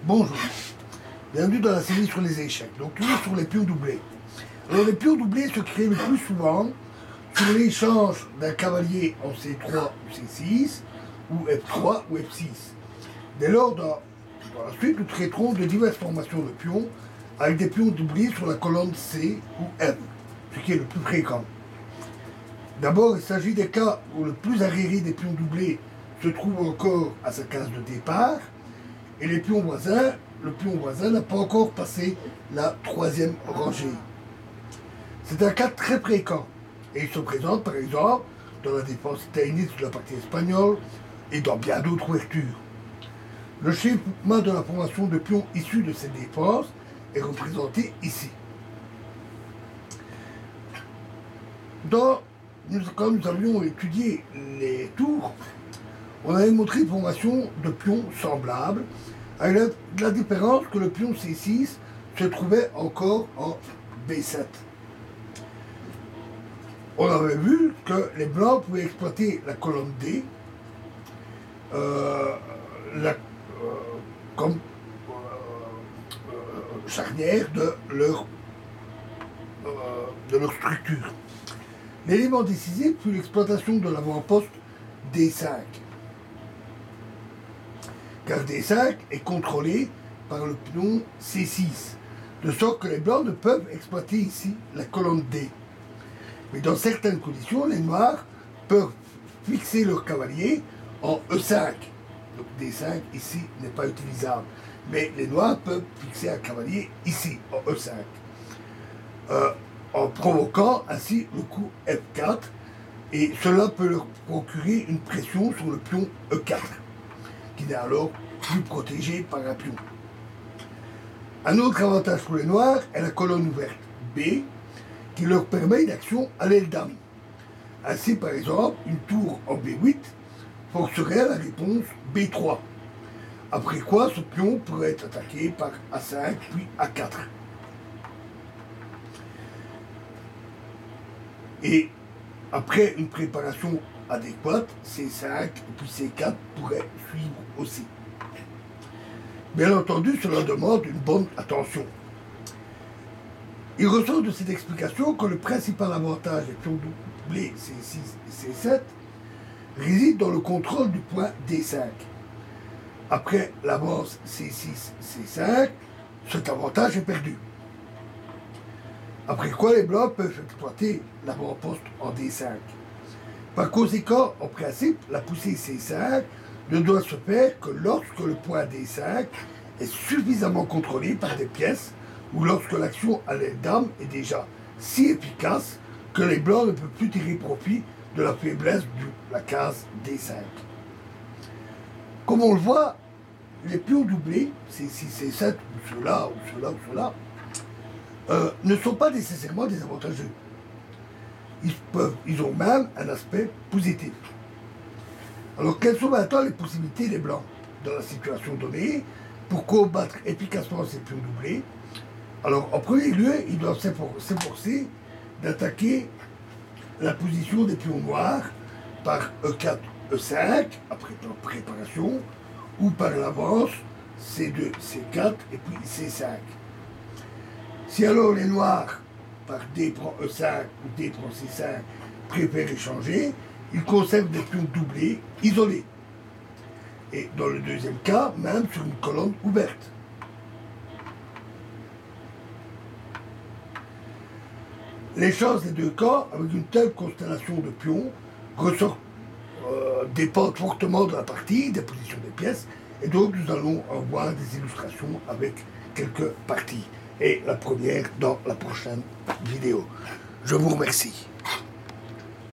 Bonjour, bienvenue dans la série sur les échecs, donc toujours sur les pions doublés. Alors les pions doublés se créent le plus souvent sur l'échange d'un cavalier en C3 ou C6, ou F3 ou F6. Dès lors, dans la suite, nous traiterons de diverses formations de pions avec des pions doublés sur la colonne C ou M, ce qui est le plus fréquent. D'abord, il s'agit des cas où le plus arriéré des pions doublés se trouve encore à sa case de départ, et les pions voisins, le pion voisin n'a pas encore passé la troisième rangée. C'est un cas très fréquent, et il se présente par exemple dans la défense taïniste de la partie espagnole et dans bien d'autres ouvertures. Le schéma de la formation de pions issus de cette défense est représenté ici. Quand nous avions étudié les tours, on avait montré une formation de pions semblables, avec la différence que le pion C6 se trouvait encore en B7. On avait vu que les blancs pouvaient exploiter la colonne D comme charnière de leur structure. L'élément décisif fut l'exploitation de l'avant-poste D5. Car D5 est contrôlé par le pion C6, de sorte que les blancs ne peuvent exploiter ici la colonne D. Mais dans certaines conditions, les noirs peuvent fixer leur cavalier en E5. Donc D5 ici n'est pas utilisable. Mais les noirs peuvent fixer un cavalier ici, en E5. En provoquant ainsi le coup F4. Et cela peut leur procurer une pression sur le pion E4, qui n'est alors plus protégé par un pion. Un autre avantage pour les noirs est la colonne ouverte B, qui leur permet une action à l'aile dame. Ainsi, par exemple, une tour en B8 forcerait la réponse B3, après quoi ce pion pourrait être attaqué par A5 puis A4. Et après une préparation adéquate, C5 et puis C4 pourraient suivre aussi. Bien entendu, cela demande une bonne attention. Il ressort de cette explication que le principal avantage des pions doublés C6 et C7 réside dans le contrôle du point D5. Après l'avance C6, C5, cet avantage est perdu. Après quoi les blancs peuvent exploiter l'avant-poste en D5. Par conséquent, en principe, la poussée C5 ne doit se faire que lorsque le point D5 est suffisamment contrôlé par des pièces ou lorsque l'action à l'aile dame est déjà si efficace que les blancs ne peuvent plus tirer profit de la faiblesse de la case D5. Comme on le voit, les pions doublés, C6, C7, ou ceux-là, ou ceux-là, ou ceux-là, ne sont pas nécessairement désavantageux. Ils ont même un aspect positif. Alors, quelles sont maintenant les possibilités des blancs dans la situation donnée pour combattre efficacement ces pions doublés? Alors, en premier lieu, ils doivent s'efforcer d'attaquer la position des pions noirs par E4, E5, après préparation, ou par l'avance C2, C4 et puis C5. Si alors les noirs, par D prend E5 ou D prend C5, préfèrent échanger, ils conservent des pions doublés isolés. Et dans le deuxième cas, même sur une colonne ouverte. Les chances des deux cas, avec une telle constellation de pions, dépendent fortement de la partie, des positions des pièces, et donc nous allons en voir des illustrations avec quelques parties. Et la première dans la prochaine vidéo. Je vous remercie.